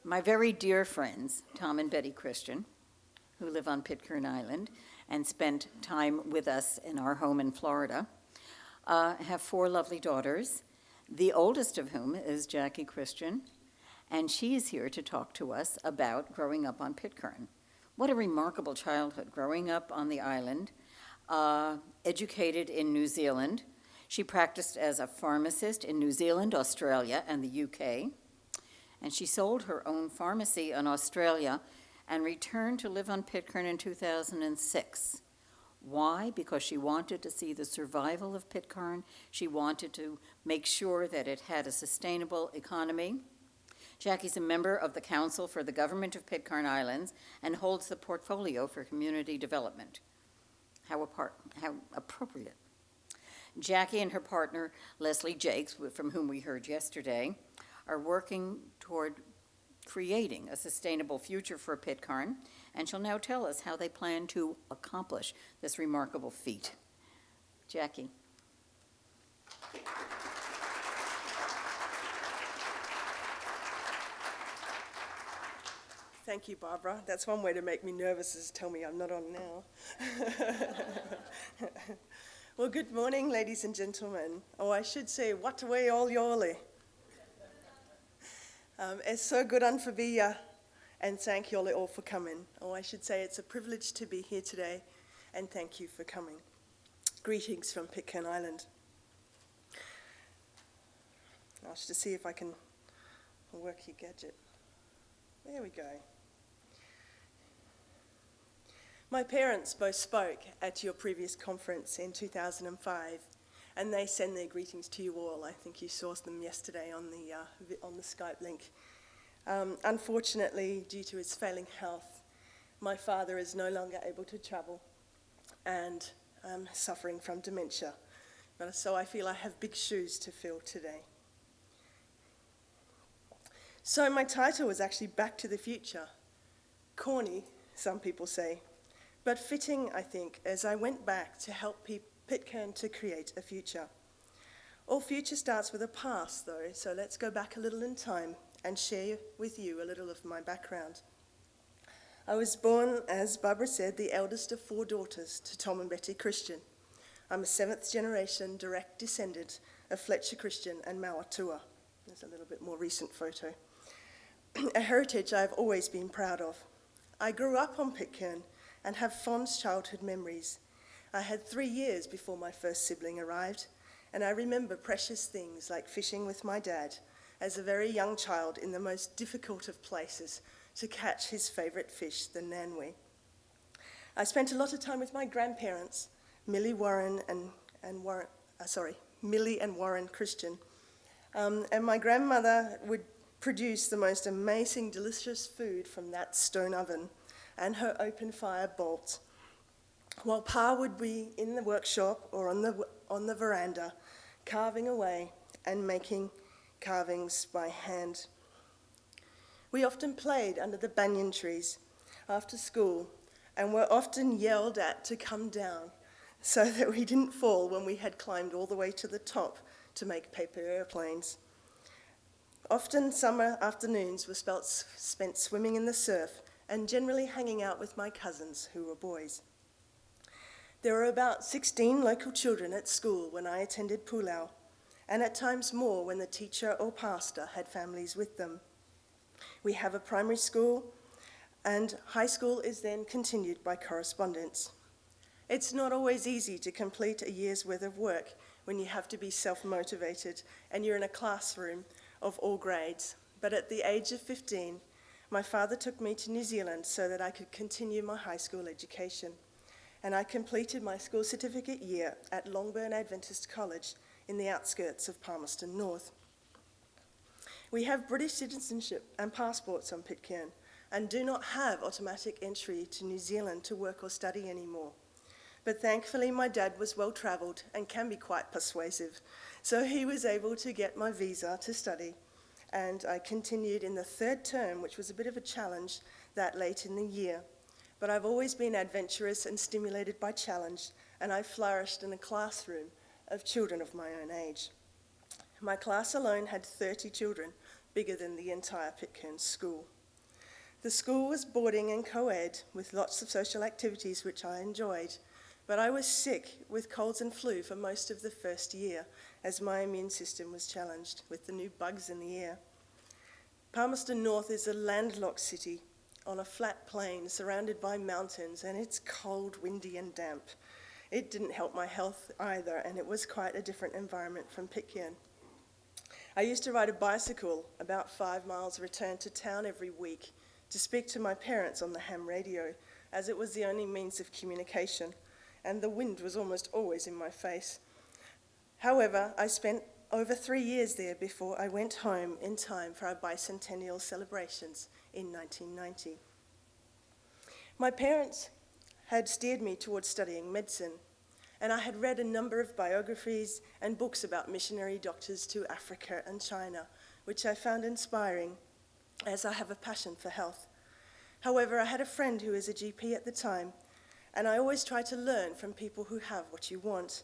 My very dear friends, Tom and Betty Christian, who live on Pitcairn Island and spent time with us in our home in Florida, have 4 lovely daughters, the oldest of whom is Jacqui Christian, and she is here to talk to us about growing up on Pitcairn. What a remarkable childhood, growing up on the island, educated in New Zealand. She practiced as a pharmacist in New Zealand, Australia, and the UK, and she sold her own pharmacy in Australia and returned to live on Pitcairn in 2006. Why? Because she wanted to see the survival of Pitcairn. She wanted to make sure that it had a sustainable economy. Jacqui's a member of the Council for the Government of Pitcairn Islands and holds the portfolio for community development. How appropriate. Jacqui and her partner, Leslie Jakes, from whom we heard yesterday, are working toward creating a sustainable future for Pitcairn, and she'll now tell us how they plan to accomplish this remarkable feat. Jacqui. Thank you, Barbara. That's one way to make me nervous, is tell me I'm not on now. Well, good morning, ladies and gentlemen. Oh, I should say, what away all yoli. It's so good on for be ya, and thank you all for coming. Oh, I should say it's a privilege to be here today, and thank you for coming. Greetings from Pitcairn Island. I'll just see if I can work your gadget. There we go. My parents both spoke at your previous conference in 2005, and they send their greetings to you all. I think you saw them yesterday on the Skype link. Unfortunately, due to his failing health, my father is no longer able to travel and suffering from dementia. So I feel I have big shoes to fill today. So my title was actually Back to the Future. Corny, some people say, but fitting, I think, as I went back to help Pitcairn to create a future. All future starts with a past, though, so let's go back a little in time and share with you a little of my background. I was born, as Barbara said, the eldest of 4 daughters to Tom and Betty Christian. I'm a 7th generation direct descendant of Fletcher Christian and Mauatua. There's a little bit more recent photo. A heritage I've always been proud of. I grew up on Pitcairn and have fond childhood memories. I had 3 years before my first sibling arrived, and I remember precious things like fishing with my dad as a very young child in the most difficult of places to catch his favourite fish, the nanwe. I spent a lot of time with my grandparents, Millie and Warren Christian, and my grandmother would produce the most amazing, delicious food from that stone oven and her open fire bolt, while Pa would be in the workshop or on the veranda, carving away and making carvings by hand. We often played under the banyan trees after school and were often yelled at to come down so that we didn't fall when we had climbed all the way to the top to make paper airplanes. Often summer afternoons were spent swimming in the surf and generally hanging out with my cousins who were boys. There were about 16 local children at school when I attended Pulau, and at times more when the teacher or pastor had families with them. We have a primary school, and high school is then continued by correspondence. It's not always easy to complete a year's worth of work when you have to be self-motivated and you're in a classroom of all grades, but at the age of 15, my father took me to New Zealand so that I could continue my high school education, and I completed my school certificate year at Longburn Adventist College in the outskirts of Palmerston North. We have British citizenship and passports on Pitcairn and do not have automatic entry to New Zealand to work or study anymore. But thankfully my dad was well travelled and can be quite persuasive, so he was able to get my visa to study, and I continued in the 3rd term, which was a bit of a challenge that late in the year. But I've always been adventurous and stimulated by challenge, and I flourished in a classroom of children of my own age. My class alone had 30 children, bigger than the entire Pitcairn school. The school was boarding and co-ed with lots of social activities which I enjoyed, but I was sick with colds and flu for most of the first year as my immune system was challenged with the new bugs in the air. Palmerston North is a landlocked city on a flat plain surrounded by mountains, and it's cold, windy and damp. It didn't help my health either, and it was quite a different environment from Pitcairn. I used to ride a bicycle about 5 miles return to town every week to speak to my parents on the ham radio, as it was the only means of communication, and the wind was almost always in my face. However, I spent over 3 years there before I went home in time for our bicentennial celebrations in 1990. My parents had steered me towards studying medicine, and I had read a number of biographies and books about missionary doctors to Africa and China, which I found inspiring, as I have a passion for health. However, I had a friend who was a GP at the time, and I always try to learn from people who have what you want.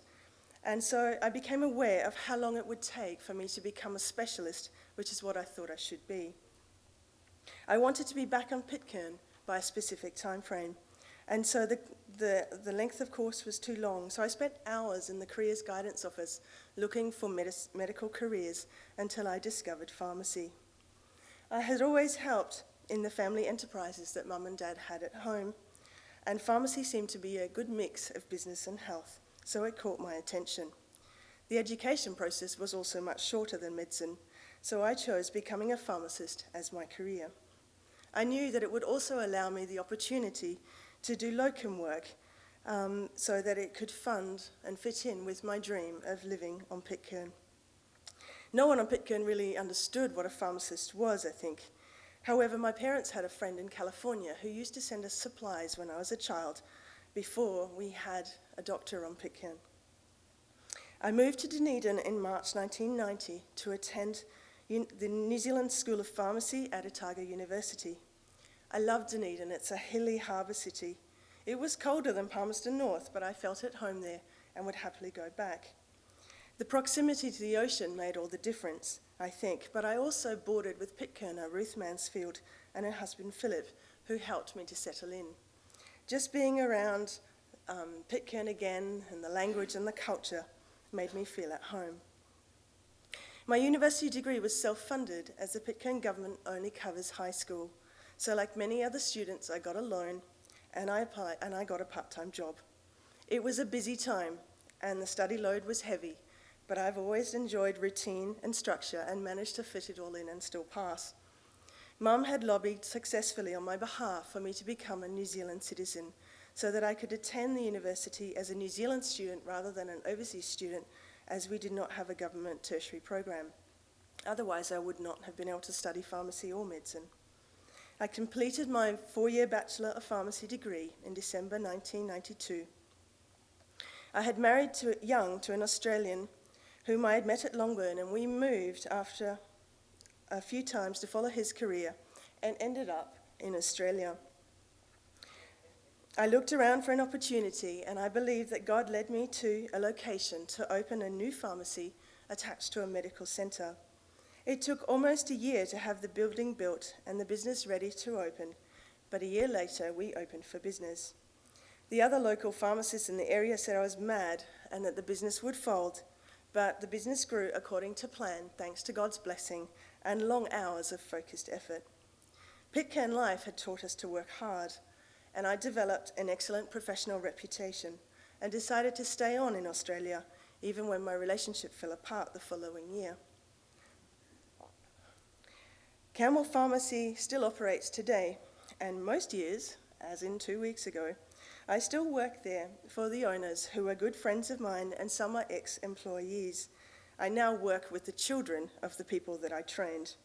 And so I became aware of how long it would take for me to become a specialist, which is what I thought I should be. I wanted to be back on Pitcairn by a specific time frame, and so the length of course was too long, so I spent hours in the careers guidance office looking for medical careers until I discovered pharmacy. I had always helped in the family enterprises that Mum and Dad had at home, and pharmacy seemed to be a good mix of business and health, so it caught my attention. The education process was also much shorter than medicine, so I chose becoming a pharmacist as my career. I knew that it would also allow me the opportunity to do locum work so that it could fund and fit in with my dream of living on Pitcairn. No one on Pitcairn really understood what a pharmacist was, I think. However, my parents had a friend in California who used to send us supplies when I was a child, before we had a doctor on Pitcairn. I moved to Dunedin in March 1990 to attend the New Zealand School of Pharmacy at Otago University. I love Dunedin. It's a hilly harbour city. It was colder than Palmerston North, but I felt at home there and would happily go back. The proximity to the ocean made all the difference, I think, but I also boarded with Pitcairner Ruth Mansfield and her husband Philip, who helped me to settle in. Just being around Pitcairn again and the language and the culture made me feel at home. My university degree was self-funded, as the Pitcairn government only covers high school. So like many other students, I got a loan and I applied and I got a part-time job. It was a busy time and the study load was heavy, but I've always enjoyed routine and structure and managed to fit it all in and still pass. Mum had lobbied successfully on my behalf for me to become a New Zealand citizen so that I could attend the university as a New Zealand student rather than an overseas student, as we did not have a government tertiary program. Otherwise, I would not have been able to study pharmacy or medicine. I completed my 4-year Bachelor of Pharmacy degree in December 1992. I had married young to an Australian whom I had met at Longburn, and we moved after a few times to follow his career and ended up in Australia. I looked around for an opportunity, and I believe that God led me to a location to open a new pharmacy attached to a medical centre. It took almost a year to have the building built and the business ready to open, but a year later we opened for business. The other local pharmacists in the area said I was mad and that the business would fold, but the business grew according to plan thanks to God's blessing and long hours of focused effort. Pitcairn life had taught us to work hard, and I developed an excellent professional reputation and decided to stay on in Australia even when my relationship fell apart the following year. Camel Pharmacy still operates today, and most years, as in 2 weeks ago, I still work there for the owners, who are good friends of mine and some are ex-employees. I now work with the children of the people that I trained.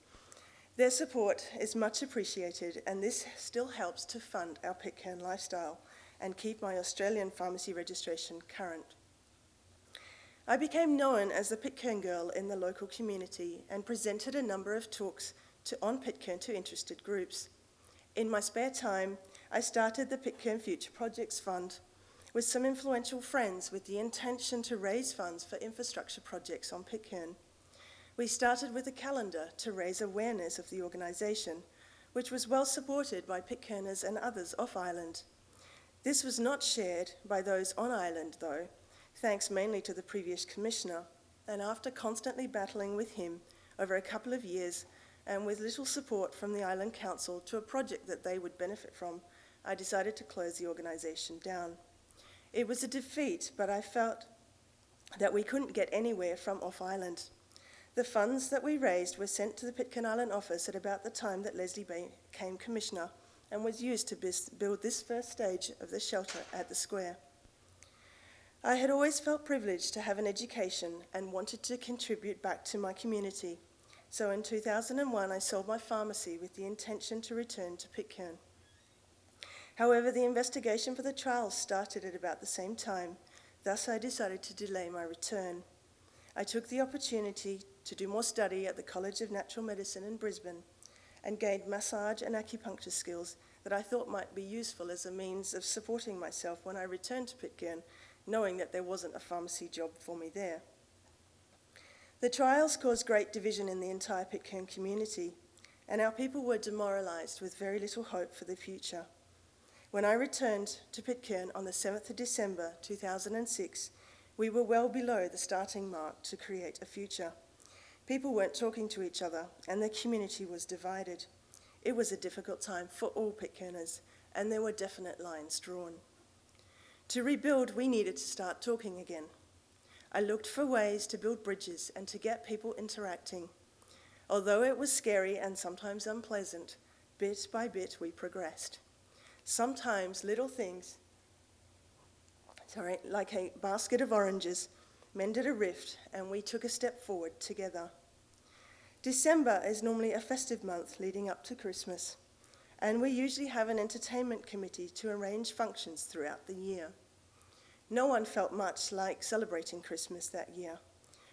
Their support is much appreciated, and this still helps to fund our Pitcairn lifestyle and keep my Australian pharmacy registration current. I became known as the Pitcairn girl in the local community and presented a number of talks on Pitcairn to interested groups. In my spare time, I started the Pitcairn Future Projects Fund with some influential friends with the intention to raise funds for infrastructure projects on Pitcairn. We started with a calendar to raise awareness of the organisation, which was well supported by Pitcairners and others off island. This was not shared by those on island, though, thanks mainly to the previous commissioner, and after constantly battling with him over a couple of years, and with little support from the Island Council to a project that they would benefit from, I decided to close the organisation down. It was a defeat, but I felt that we couldn't get anywhere from off-island. The funds that we raised were sent to the Pitcairn Island office at about the time that Leslie became Commissioner and was used to build this first stage of the shelter at the square. I had always felt privileged to have an education and wanted to contribute back to my community. So in 2001, I sold my pharmacy with the intention to return to Pitcairn. However, the investigation for the trials started at about the same time. Thus, I decided to delay my return. I took the opportunity to do more study at the College of Natural Medicine in Brisbane and gained massage and acupuncture skills that I thought might be useful as a means of supporting myself when I returned to Pitcairn, knowing that there wasn't a pharmacy job for me there. The trials caused great division in the entire Pitcairn community, and our people were demoralised with very little hope for the future. When I returned to Pitcairn on the 7th of December 2006, we were well below the starting mark to create a future. People weren't talking to each other, and the community was divided. It was a difficult time for all Pitcairners, and there were definite lines drawn. To rebuild, we needed to start talking again. I looked for ways to build bridges and to get people interacting. Although it was scary and sometimes unpleasant, bit by bit we progressed. Sometimes little things, like a basket of oranges, mended a rift and we took a step forward together. December is normally a festive month leading up to Christmas, and we usually have an entertainment committee to arrange functions throughout the year. No one felt much like celebrating Christmas that year,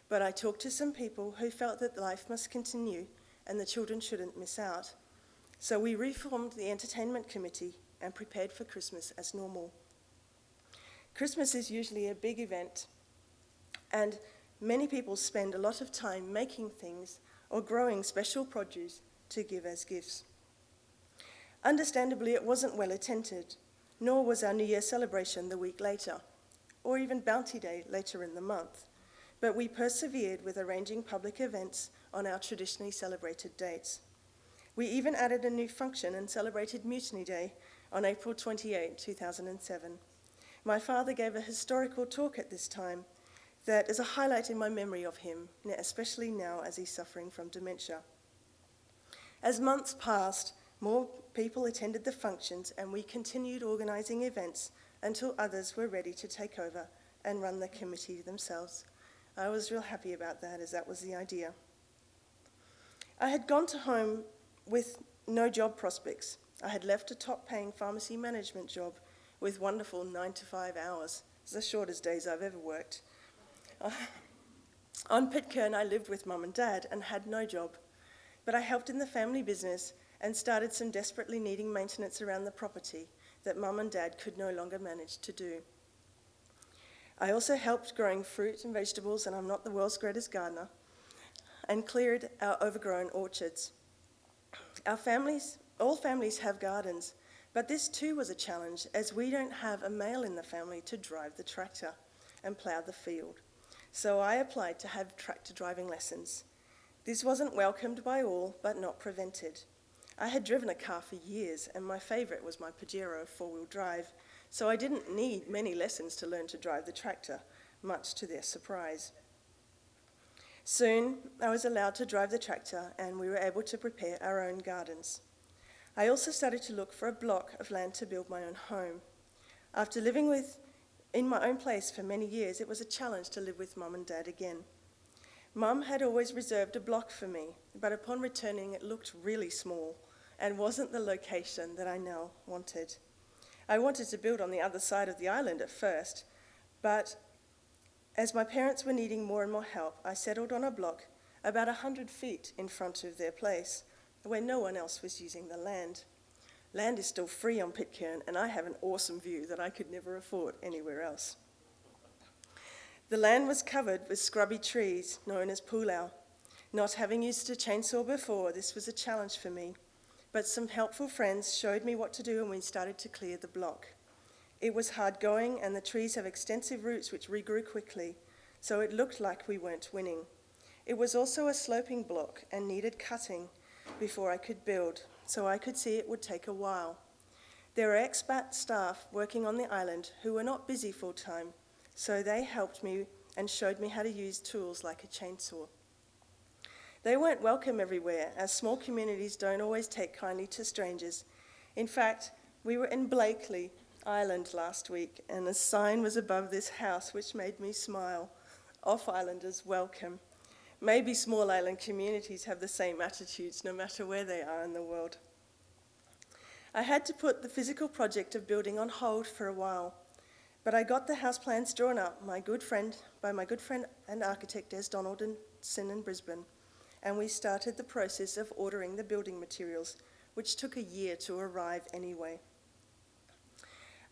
but I talked to some people who felt that life must continue and the children shouldn't miss out. So we reformed the entertainment committee and prepared for Christmas as normal. Christmas is usually a big event, and many people spend a lot of time making things or growing special produce to give as gifts. Understandably, it wasn't well attended, nor was our New Year celebration the week later, or even Bounty Day later in the month, but we persevered with arranging public events on our traditionally celebrated dates. We even added a new function and celebrated Mutiny Day on April 28, 2007. My father gave a historical talk at this time that is a highlight in my memory of him, especially now as he's suffering from dementia. As months passed, more people attended the functions and we continued organising events until others were ready to take over and run the committee themselves. I was real happy about that, as that was the idea. I had gone to home with no job prospects. I had left a top-paying pharmacy management job with wonderful 9 to 5 hours. It's the shortest days I've ever worked. On Pitcairn, I lived with Mum and Dad and had no job, but I helped in the family business and started some desperately needing maintenance around the property that Mum and Dad could no longer manage to do. I also helped growing fruit and vegetables, and I'm not the world's greatest gardener, and cleared our overgrown orchards. All families have gardens, but this too was a challenge as we don't have a male in the family to drive the tractor and plough the field. So I applied to have tractor driving lessons. This wasn't welcomed by all, but not prevented. I had driven a car for years, and my favourite was my Pajero four-wheel drive, so I didn't need many lessons to learn to drive the tractor, much to their surprise. Soon, I was allowed to drive the tractor, and we were able to prepare our own gardens. I also started to look for a block of land to build my own home. After living in my own place for many years, it was a challenge to live with Mum and Dad again. Mum had always reserved a block for me, but upon returning it looked really small and wasn't the location that I now wanted. I wanted to build on the other side of the island at first, but as my parents were needing more and more help, I settled on a block about 100 feet in front of their place, where no one else was using the land. Land is still free on Pitcairn, and I have an awesome view that I could never afford anywhere else. The land was covered with scrubby trees known as pulau. Not having used a chainsaw before, this was a challenge for me, but some helpful friends showed me what to do and we started to clear the block. It was hard going and the trees have extensive roots which regrew quickly, so it looked like we weren't winning. It was also a sloping block and needed cutting before I could build, so I could see it would take a while. There were expat staff working on the island who were not busy full-time, so they helped me and showed me how to use tools like a chainsaw. They weren't welcome everywhere, as small communities don't always take kindly to strangers. In fact, we were in Blakely Island last week, and a sign was above this house which made me smile. Off-islanders welcome. Maybe small island communities have the same attitudes no matter where they are in the world. I had to put the physical project of building on hold for a while, but I got the house plans drawn up by my good friend and architect Des Donaldson in Brisbane, and we started the process of ordering the building materials, which took a year to arrive anyway.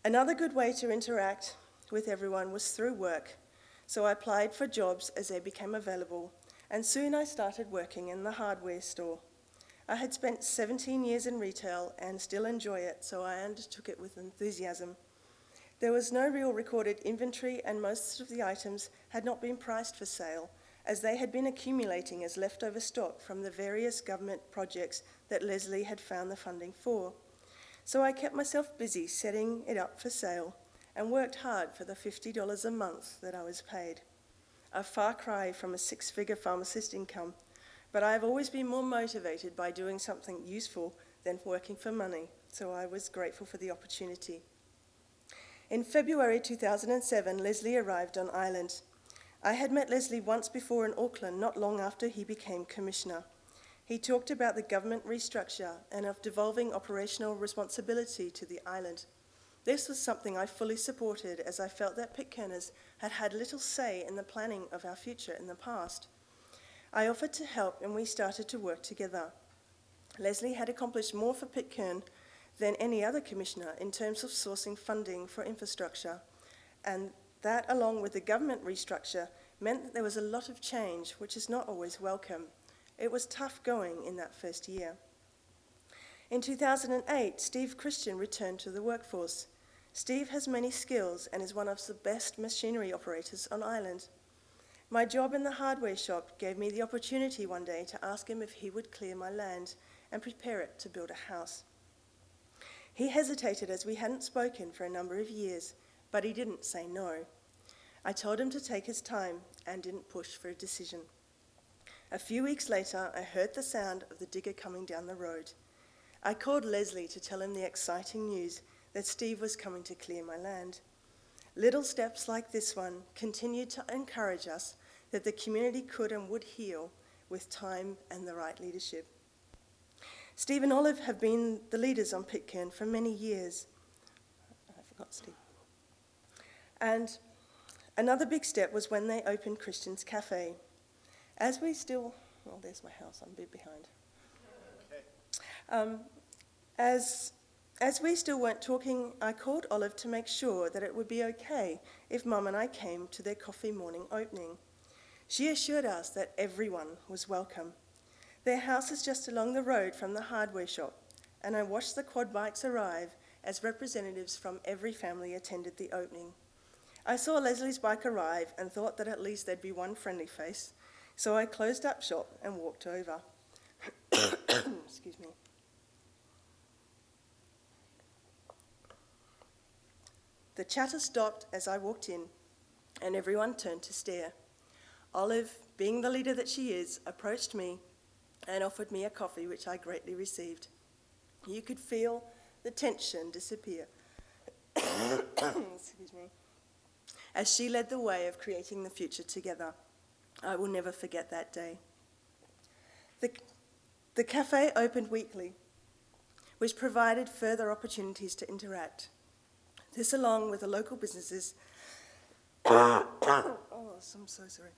Another good way to interact with everyone was through work, so I applied for jobs as they became available, and soon I started working in the hardware store. I had spent 17 years in retail and still enjoy it, so I undertook it with enthusiasm. There was no real recorded inventory, and most of the items had not been priced for sale, as they had been accumulating as leftover stock from the various government projects that Leslie had found the funding for. So I kept myself busy setting it up for sale and worked hard for the $50 a month that I was paid. A far cry from a six-figure pharmacist income, but I have always been more motivated by doing something useful than working for money, so I was grateful for the opportunity. In February 2007, Leslie arrived on island. I had met Leslie once before in Auckland, not long after he became commissioner. He talked about the government restructure and of devolving operational responsibility to the island. This was something I fully supported, as I felt that Pitcairners had had little say in the planning of our future in the past. I offered to help and we started to work together. Leslie had accomplished more for Pitcairn than any other commissioner in terms of sourcing funding for infrastructure, and that, along with the government restructure, meant that there was a lot of change, which is not always welcome. It was tough going in that first year. In 2008, Jacqui Christian returned to the workforce. Steve has many skills and is one of the best machinery operators on island. My job in the hardware shop gave me the opportunity one day to ask him if he would clear my land and prepare it to build a house. He hesitated as we hadn't spoken for a number of years, but he didn't say no. I told him to take his time and didn't push for a decision. A few weeks later, I heard the sound of the digger coming down the road. I called Leslie to tell him the exciting news that Steve was coming to clear my land. Little steps like this one continued to encourage us that the community could and would heal with time and the right leadership. Steve and Olive have been the leaders on Pitcairn for many years. I forgot Steve. And another big step was when they opened Christian's Cafe. There's my house, I'm a bit behind. Okay. As we still weren't talking, I called Olive to make sure that it would be okay if Mum and I came to their coffee morning opening. She assured us that everyone was welcome. Their house is just along the road from the hardware shop, and I watched the quad bikes arrive as representatives from every family attended the opening. I saw Leslie's bike arrive and thought that at least there'd be one friendly face, so I closed up shop and walked over. Excuse me. The chatter stopped as I walked in, and everyone turned to stare. Olive, being the leader that she is, approached me and offered me a coffee, which I greatly received. You could feel the tension disappear excuse me, as she led the way of creating the future together. I will never forget that day. The cafe opened weekly, which provided further opportunities to interact. This, along with the local businesses, oh, I'm so sorry.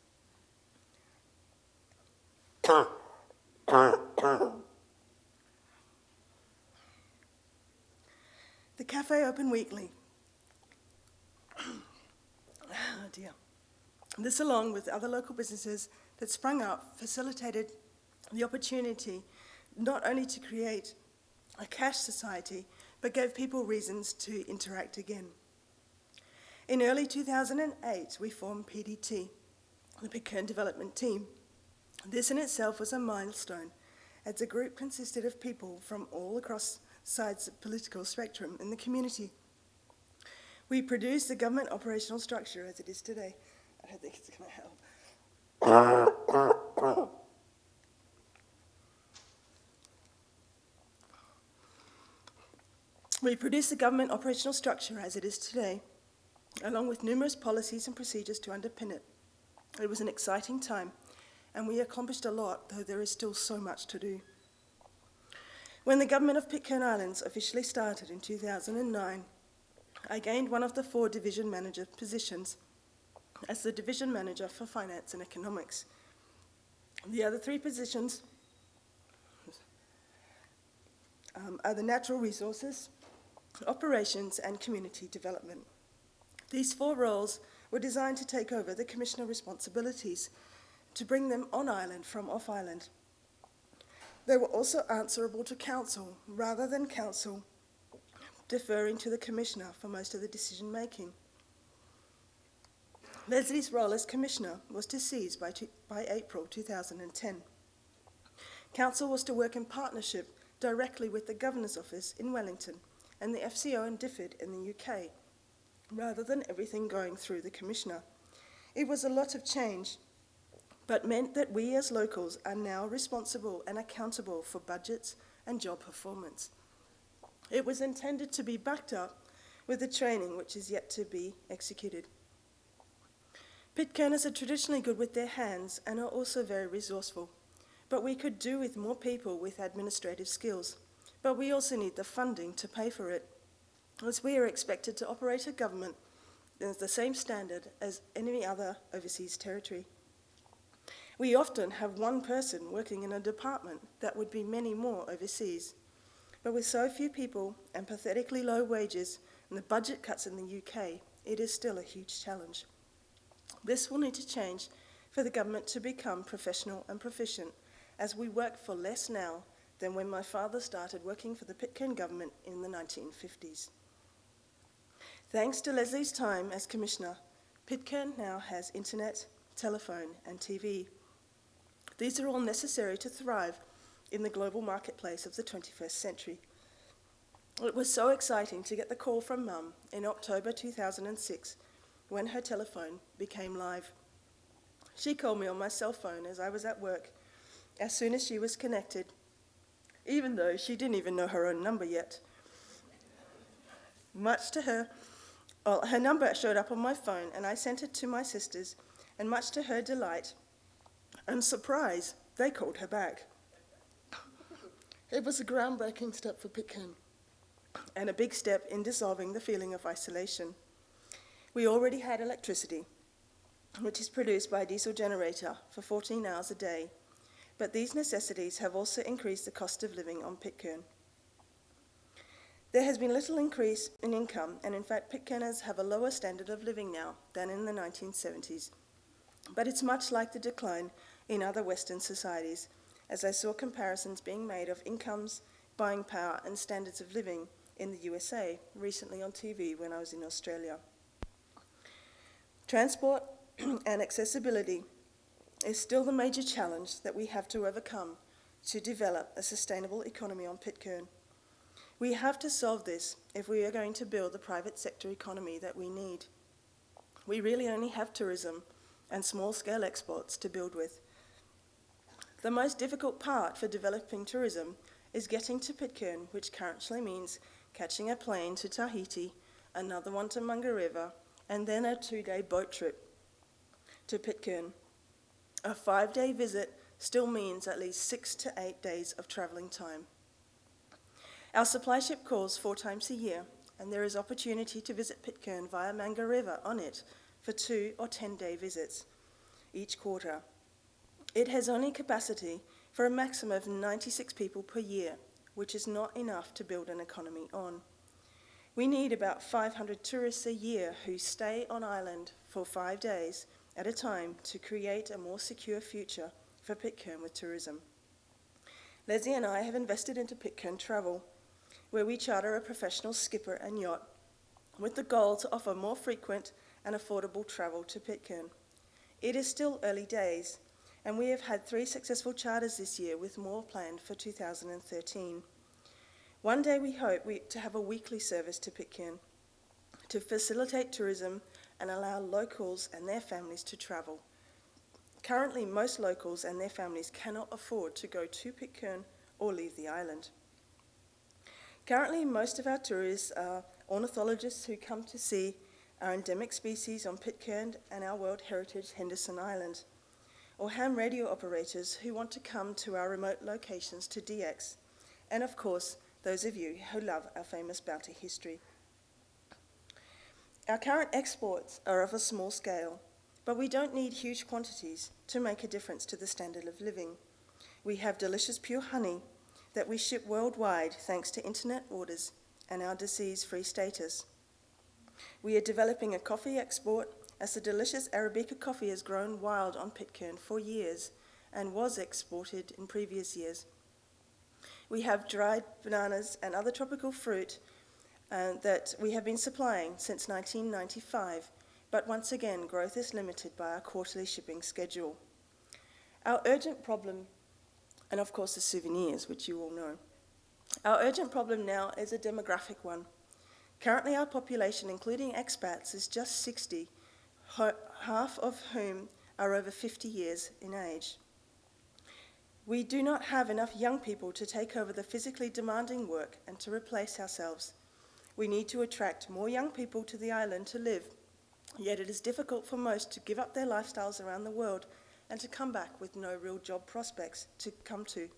The cafe opened weekly. Oh dear. This, along with other local businesses that sprung up, facilitated the opportunity not only to create a cash society, but gave people reasons to interact again. In early 2008, we formed PDT, the Pitcairn Development Team. This in itself was a milestone, as the group consisted of people from all across sides of the political spectrum in the community. We produced the government operational structure as it is today. I don't think it's going to help. We produced the government operational structure as it is today, along with numerous policies and procedures to underpin it. It was an exciting time, and we accomplished a lot, though there is still so much to do. When the government of Pitcairn Islands officially started in 2009, I gained one of the 4 division manager positions as the division manager for finance and economics. The other 3 positions are the natural resources, operations, and community development. These 4 roles were designed to take over the commissioner responsibilities, to bring them on island from off island. They were also answerable to council, rather than council deferring to the commissioner for most of the decision making. Leslie's role as commissioner was to cease by April 2010. Council was to work in partnership directly with the Governor's Office in Wellington and the FCO in Difford in the UK, rather than everything going through the Commissioner. It was a lot of change, but meant that we as locals are now responsible and accountable for budgets and job performance. It was intended to be backed up with the training which is yet to be executed. Pitcairners are traditionally good with their hands and are also very resourceful, but we could do with more people with administrative skills. But we also need the funding to pay for it, as we are expected to operate a government that is the same standard as any other overseas territory. We often have one person working in a department that would be many more overseas. But with so few people and pathetically low wages and the budget cuts in the UK, it is still a huge challenge. This will need to change for the government to become professional and proficient, as we work for less now than when my father started working for the Pitcairn government in the 1950s. Thanks to Leslie's time as Commissioner, Pitcairn now has internet, telephone, and TV. These are all necessary to thrive in the global marketplace of the 21st century. It was so exciting to get the call from Mum in October 2006 when her telephone became live. She called me on my cell phone as I was at work as soon as she was connected, even though she didn't even know her own number yet. Her number showed up on my phone, and I sent it to my sisters, and much to her delight and surprise, they called her back. It was a groundbreaking step for Pitcairn, and a big step in dissolving the feeling of isolation. We already had electricity, which is produced by a diesel generator for 14 hours a day, but these necessities have also increased the cost of living on Pitcairn. There has been little increase in income, and in fact Pitcairners have a lower standard of living now than in the 1970s. But it's much like the decline in other Western societies, as I saw comparisons being made of incomes, buying power, and standards of living in the USA recently on TV when I was in Australia. Transport and accessibility is still the major challenge that we have to overcome to develop a sustainable economy on Pitcairn. We have to solve this if we are going to build the private sector economy that we need. We really only have tourism and small-scale exports to build with. The most difficult part for developing tourism is getting to Pitcairn, which currently means catching a plane to Tahiti, another one to Mangareva, and then a 2-day boat trip to Pitcairn. A 5-day visit still means at least 6 to 8 days of travelling time. Our supply ship calls 4 times a year, and there is opportunity to visit Pitcairn via Mangareva on it for 2 or 10-day visits each quarter. It has only capacity for a maximum of 96 people per year, which is not enough to build an economy on. We need about 500 tourists a year who stay on island for 5 days at a time to create a more secure future for Pitcairn with tourism. Leslie and I have invested into Pitcairn Travel, where we charter a professional skipper and yacht with the goal to offer more frequent and affordable travel to Pitcairn. It is still early days, and we have had 3 successful charters this year with more planned for 2013. One day we hope to have a weekly service to Pitcairn to facilitate tourism and allow locals and their families to travel. Currently, most locals and their families cannot afford to go to Pitcairn or leave the island. Currently, most of our tourists are ornithologists who come to see our endemic species on Pitcairn and our World Heritage Henderson Island, or ham radio operators who want to come to our remote locations to DX, and of course, those of you who love our famous bounty history. Our current exports are of a small scale, but we don't need huge quantities to make a difference to the standard of living. We have delicious pure honey that we ship worldwide thanks to internet orders and our disease-free status. We are developing a coffee export as the delicious Arabica coffee has grown wild on Pitcairn for years and was exported in previous years. We have dried bananas and other tropical fruit that we have been supplying since 1995, but once again, growth is limited by our quarterly shipping schedule. Our urgent problem, and of course the souvenirs, which you all know. Our urgent problem now is a demographic one. Currently our population, including expats, is just 60, half of whom are over 50 years in age. We do not have enough young people to take over the physically demanding work and to replace ourselves. We need to attract more young people to the island to live, yet it is difficult for most to give up their lifestyles around the world and to come back with no real job prospects to come to.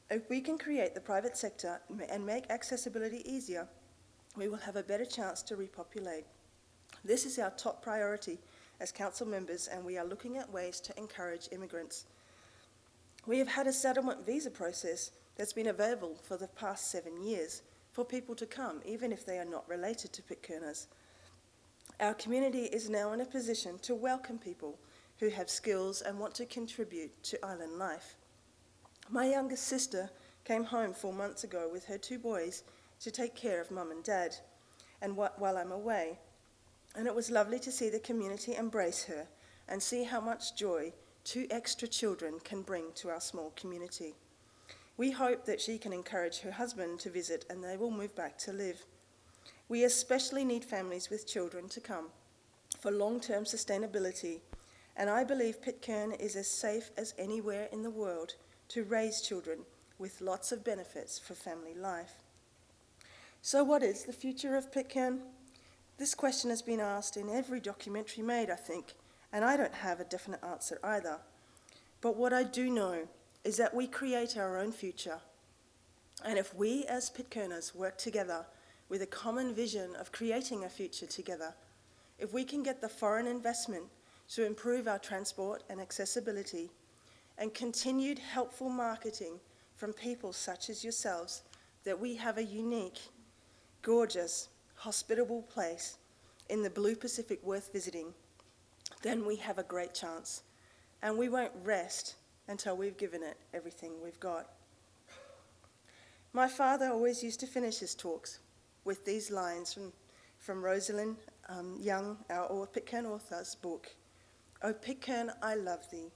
If we can create the private sector and make accessibility easier, we will have a better chance to repopulate. This is our top priority as council members, and we are looking at ways to encourage immigrants. We have had a settlement visa process that's been available for the past 7 years for people to come, even if they are not related to Pitcairners. Our community is now in a position to welcome people who have skills and want to contribute to island life. My youngest sister came home 4 months ago with her 2 boys to take care of Mum and Dad and while I'm away, and it was lovely to see the community embrace her and see how much joy 2 extra children can bring to our small community. We hope that she can encourage her husband to visit and they will move back to live. We especially need families with children to come for long-term sustainability, and I believe Pitcairn is as safe as anywhere in the world to raise children with lots of benefits for family life. So what is the future of Pitcairn? This question has been asked in every documentary made, I think, and I don't have a definite answer either. But what I do know is that we create our own future. And if we as Pitcairners work together with a common vision of creating a future together, if we can get the foreign investment to improve our transport and accessibility, and continued helpful marketing from people such as yourselves, that we have a unique, gorgeous, hospitable place in the Blue Pacific worth visiting, then we have a great chance. And we won't rest until we've given it everything we've got. My father always used to finish his talks with these lines from Rosalind Young, our Pitcairn author's book. "O Pitcairn, I love thee,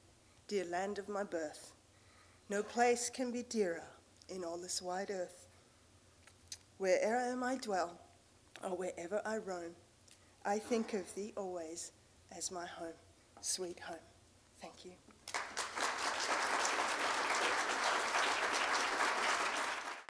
dear land of my birth. No place can be dearer in all this wide earth. Where'er I dwell, or wherever I roam, I think of thee always as my home, sweet home." Thank you.